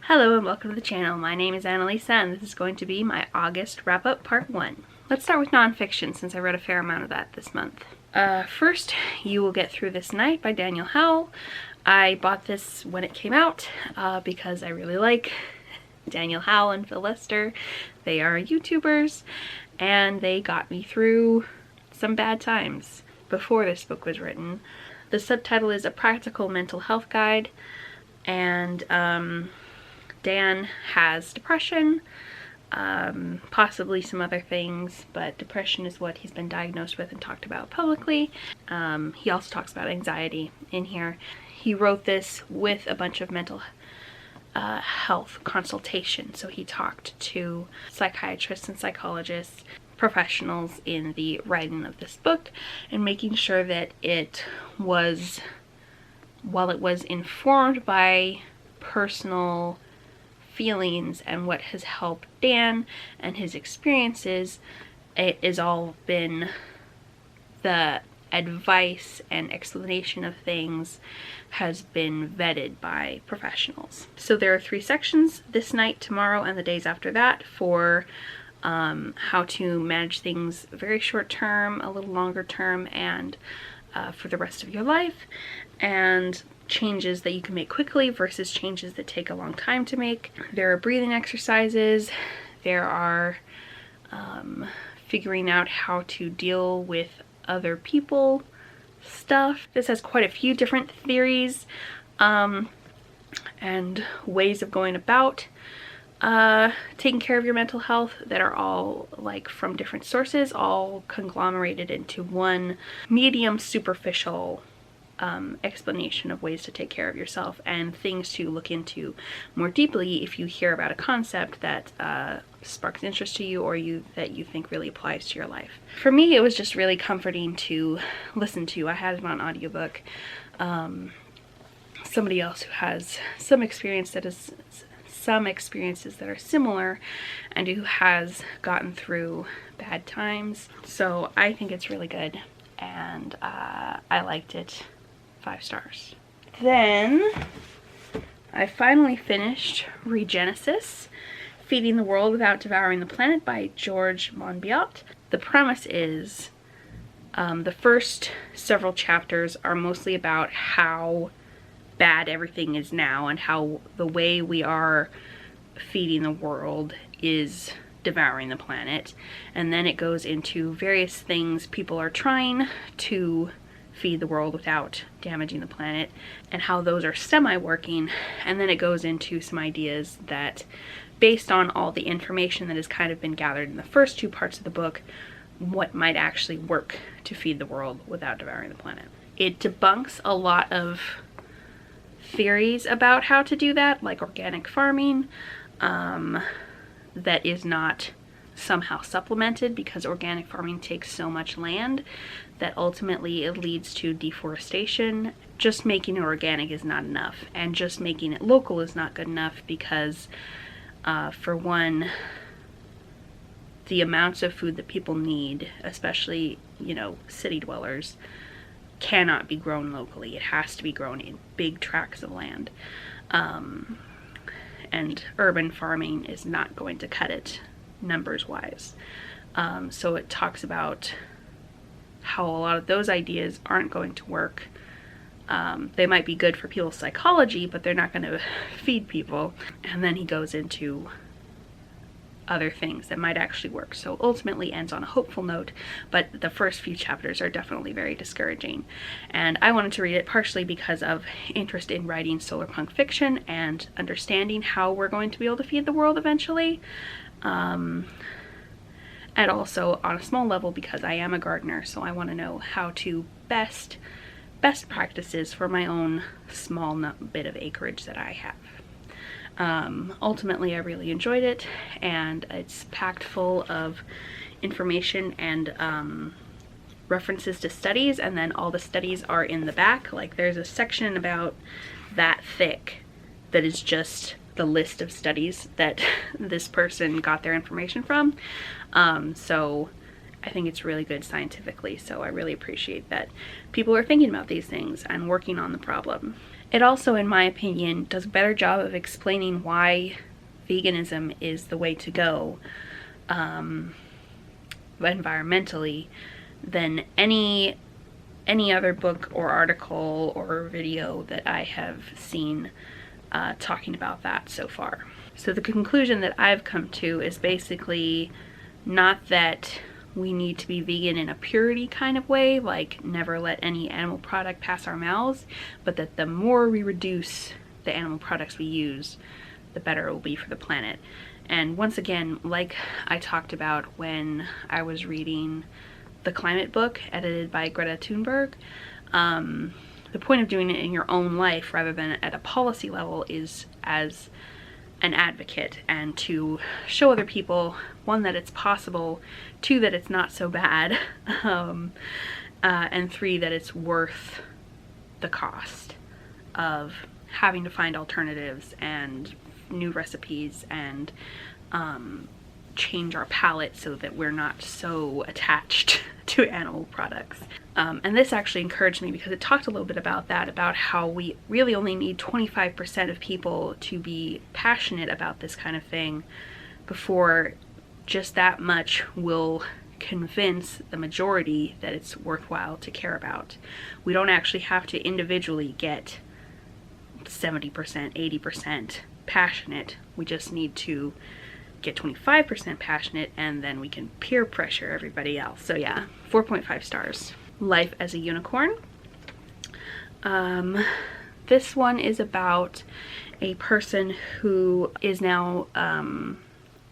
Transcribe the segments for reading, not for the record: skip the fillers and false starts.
Hello and welcome to the channel. My name is Annalisa and this is going to be my August wrap-up part 1. Let's start with nonfiction since I read a fair amount of that this month. First, You Will Get Through This Night by Daniel Howell. I bought this when it came out because I really like Daniel Howell and Phil Lester. They are YouTubers and they got me through some bad times before this book was written. The subtitle is A Practical Mental Health Guide, and Dan has depression, possibly some other things, but depression is what he's been diagnosed with and talked about publicly. He also talks about anxiety in here. He wrote this with a bunch of mental health consultation, so he talked to psychiatrists and psychologists, professionals in the writing of this book, and making sure that it was, while it was informed by personal feelings and what has helped Dan and his experiences, it has all been the advice and explanation of things has been vetted by professionals. So there are 3 sections: this night, tomorrow, and the days after that, for how to manage things very short term, a little longer term, and for the rest of your life, and changes that you can make quickly versus changes that take a long time to make. There are breathing exercises. There are figuring out how to deal with other people stuff. This has quite a few different theories and ways of going about taking care of your mental health that are all like from different sources, all conglomerated into one medium superficial explanation of ways to take care of yourself and things to look into more deeply if you hear about a concept that sparks interest to you or that you think really applies to your life. For me, it was just really comforting to listen to. I had it on audiobook. Somebody else who has some experiences that are similar and who has gotten through bad times. So I think it's really good, and I liked it. 5 stars. Then I finally finished Regenesis, Feeding the World Without Devouring the Planet by George Monbiot. The premise is the first several chapters are mostly about how bad everything is now and how the way we are feeding the world is devouring the planet. And then it goes into various things people are trying to feed the world without damaging the planet and how those are semi-working. And then it goes into some ideas that, based on all the information that has kind of been gathered in the first 2 parts of the book, what might actually work to feed the world without devouring the planet. It debunks a lot of theories about how to do that, like organic farming, that is not somehow supplemented, because organic farming takes so much land that ultimately it leads to deforestation. Just making it organic is not enough, and just making it local is not good enough because for one, the amounts of food that people need, especially, you know, city dwellers, cannot be grown locally. It has to be grown in big tracts of land, and urban farming is not going to cut it numbers wise. So it talks about how a lot of those ideas aren't going to work. They might be good for people's psychology, but they're not going to feed people. And then he goes into other things that might actually work. So ultimately ends on a hopeful note, but the first few chapters are definitely very discouraging. And I wanted to read it partially because of interest in writing solar punk fiction and understanding how we're going to be able to feed the world eventually. And also on a small level because I am a gardener, so I want to know how to best practices for my own small bit of acreage that I have. Ultimately, I really enjoyed it, and it's packed full of information and references to studies, and then all the studies are in the back. Like, there's a section about that thick that is just the list of studies that this person got their information from. So I think it's really good scientifically, so I really appreciate that people are thinking about these things and working on the problem. It also, in my opinion, does a better job of explaining why veganism is the way to go environmentally than any other book or article or video that I have seen talking about that so far. So the conclusion that I've come to is basically not that we need to be vegan in a purity kind of way, like never let any animal product pass our mouths, but that the more we reduce the animal products we use, the better it will be for the planet. And once again, like I talked about when I was reading the climate book edited by Greta Thunberg, the point of doing it in your own life rather than at a policy level is as an advocate, and to show other people, one, that it's possible, two, that it's not so bad, and three, that it's worth the cost of having to find alternatives and new recipes and change our palate so that we're not so attached to animal products. And this actually encouraged me because it talked a little bit about that, about how we really only need 25% of people to be passionate about this kind of thing before just that much will convince the majority that it's worthwhile to care about. We don't actually have to individually get 70%, 80% passionate. We just need to get 25% passionate, and then we can peer pressure everybody else. So yeah, 4.5 stars. Life as a Unicorn. This one is about a person who is now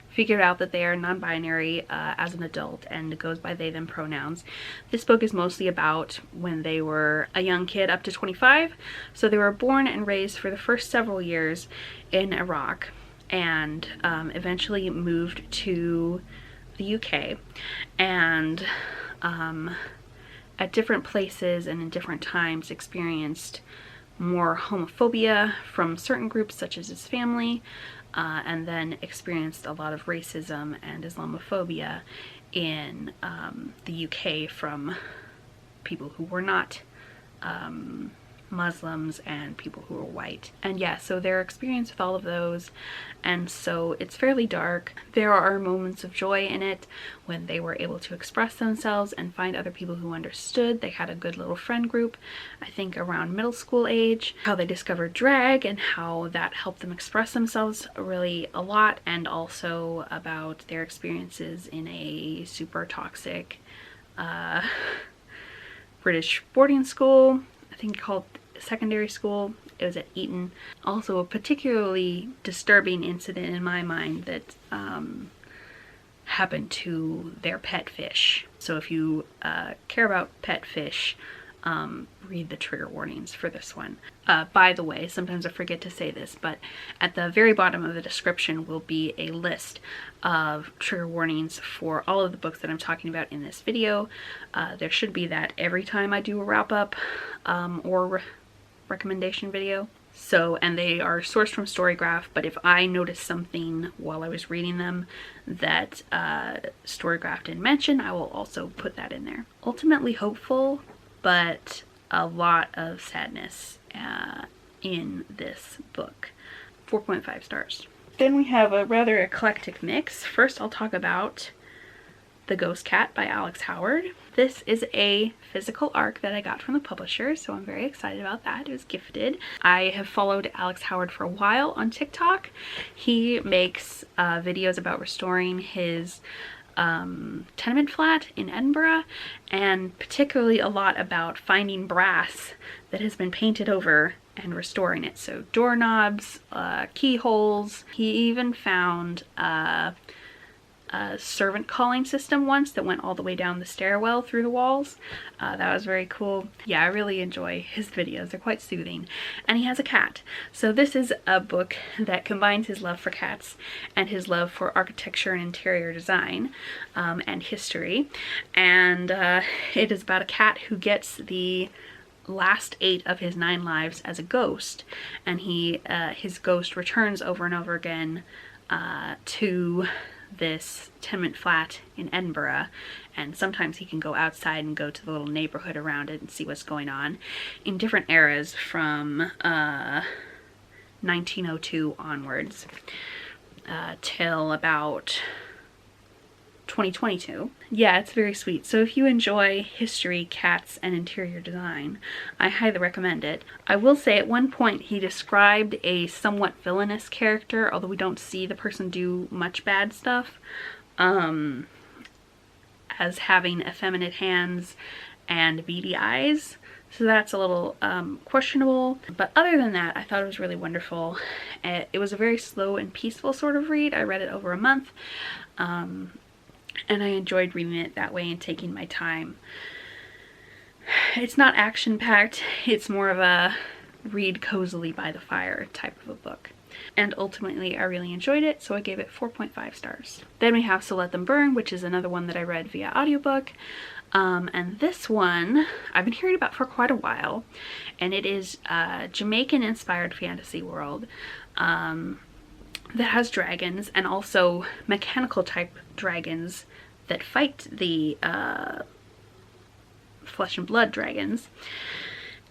figured out that they are non-binary as an adult and goes by they them pronouns. This book is mostly about when they were a young kid up to 25. So they were born and raised for the first several years in Iraq, and eventually moved to the UK, and at different places and in different times experienced more homophobia from certain groups such as his family, and then experienced a lot of racism and Islamophobia in the UK from people who were not Muslims and people who are white. And yeah, so their experience with all of those, and so it's fairly dark. There are moments of joy in it when they were able to express themselves and find other people who understood. They had a good little friend group, I think around middle school age, how they discovered drag and how that helped them express themselves really a lot, and also about their experiences in a super toxic British boarding school, I think called secondary school. It was at Eton. Also a particularly disturbing incident in my mind that happened to their pet fish. So if you care about pet fish, read the trigger warnings for this one. By the way, sometimes I forget to say this, but at the very bottom of the description will be a list of trigger warnings for all of the books that I'm talking about in this video. There should be that every time I do a wrap-up or recommendation video. So, and they are sourced from Storygraph, but if I notice something while I was reading them that Storygraph didn't mention, I will also put that in there. Ultimately hopeful, but a lot of sadness in this book. 4.5 stars. Then we have a rather eclectic mix. First I'll talk about The Ghost Cat by Alex Howard. This is a physical ARC that I got from the publisher, so I'm very excited about that. It was gifted. I have followed Alex Howard for a while on TikTok. He makes videos about restoring his tenement flat in Edinburgh, and particularly a lot about finding brass that has been painted over and restoring it. So doorknobs, keyholes. He even found a servant calling system once that went all the way down the stairwell through the walls. That was very cool. Yeah, I really enjoy his videos. They're quite soothing. And he has a cat. So this is a book that combines his love for cats and his love for architecture and interior design and history. And it is about a cat who gets the last 8 of his 9 lives as a ghost, and his ghost returns over and over again to this tenement flat in Edinburgh, and sometimes he can go outside and go to the little neighborhood around it and see what's going on in different eras from 1902 onwards till about 2022. Yeah, it's very sweet. So if you enjoy history, cats, and interior design, I highly recommend it. I will say at one point he described a somewhat villainous character, although we don't see the person do much bad stuff, as having effeminate hands and beady eyes. So that's a little questionable. But other than that, I thought it was really wonderful. It was a very slow and peaceful sort of read. I read it over a month. And I enjoyed reading it that way and taking my time. It's not action-packed, it's more of a read cozily by the fire type of a book. And ultimately I really enjoyed it, so I gave it 4.5 stars. Then we have So Let Them Burn, which is another one that I read via audiobook. And this one I've been hearing about for quite a while, and it is a Jamaican-inspired fantasy world that has dragons, and also mechanical type dragons that fight the flesh and blood dragons.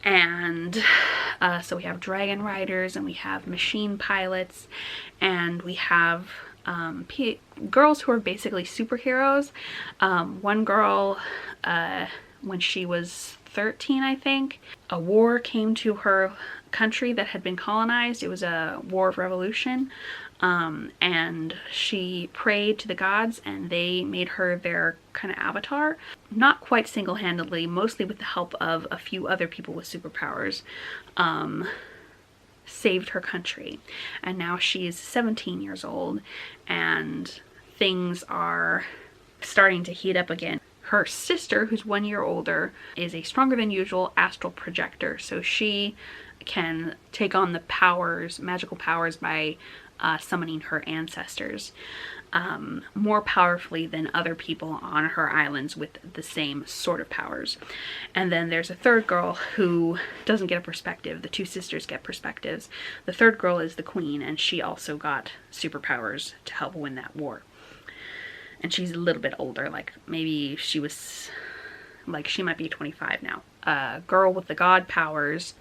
And so we have dragon riders, and we have machine pilots, and we have girls who are basically superheroes. One girl, when she was 13, I think, a war came to her country that had been colonized. It was a war of revolution. And she prayed to the gods, and they made her their kind of avatar. Not quite single-handedly, mostly with the help of a few other people with superpowers, saved her country. And now she is 17 years old, and things are starting to heat up again. Her sister, who's 1 year older, is a stronger than usual astral projector, so she can take on the powers, magical powers, by summoning her ancestors more powerfully than other people on her islands with the same sort of powers. And then there's a third girl who doesn't get a perspective. The two sisters get perspectives. The third girl is the queen, and she also got superpowers to help win that war. And she's a little bit older, like maybe she was, like she might be 25 now. Girl with the god powers,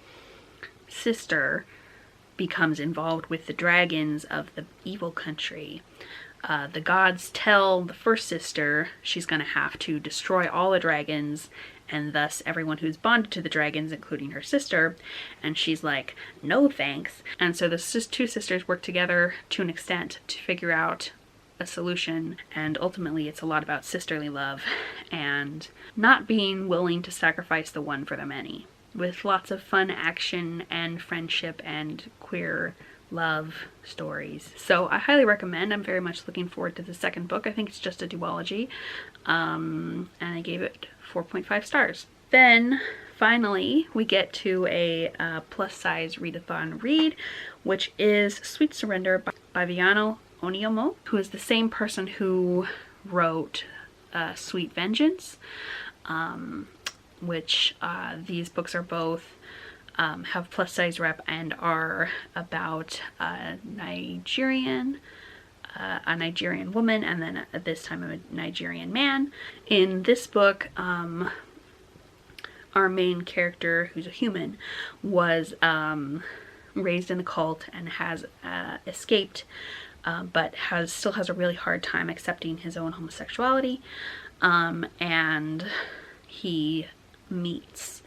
sister, becomes involved with the dragons of the evil country. The gods tell the first sister she's gonna have to destroy all the dragons, and thus everyone who's bonded to the dragons, including her sister, and she's like, no thanks. And so the two sisters work together to an extent to figure out a solution, and ultimately it's a lot about sisterly love and not being willing to sacrifice the one for the many, with lots of fun action and friendship and queer love stories. So I highly recommend. I'm very much looking forward to the second book. I think it's just a duology, and I gave it 4.5 stars. Then finally we get to a plus size readathon read, which is Sweet Surrender by Viano Oniomo, who is the same person who wrote Sweet Vengeance, which these books are both have plus size rep and are about a Nigerian woman, and then at this time a Nigerian man. In this book, our main character, who's a human, was raised in a cult and has escaped, but still has a really hard time accepting his own homosexuality, and he meets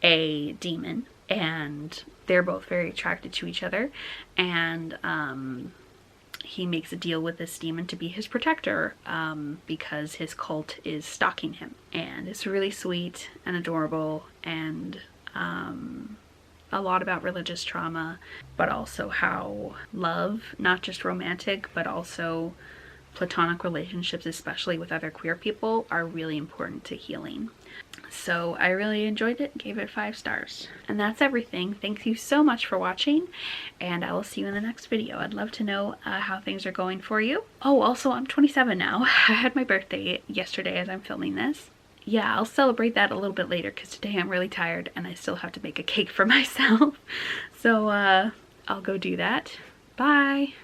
a demon, and they're both very attracted to each other, and he makes a deal with this demon to be his protector, because his cult is stalking him. And it's really sweet and adorable, and a lot about religious trauma, but also how love, not just romantic, but also platonic relationships, especially with other queer people, are really important to healing. So I really enjoyed it, gave it 5 stars. And that's everything. Thank you so much for watching, and I will see you in the next video. I'd love to know how things are going for you. Oh, also, I'm 27 now. I had my birthday yesterday as I'm filming this. Yeah, I'll celebrate that a little bit later because today I'm really tired and I still have to make a cake for myself. So I'll go do that. Bye!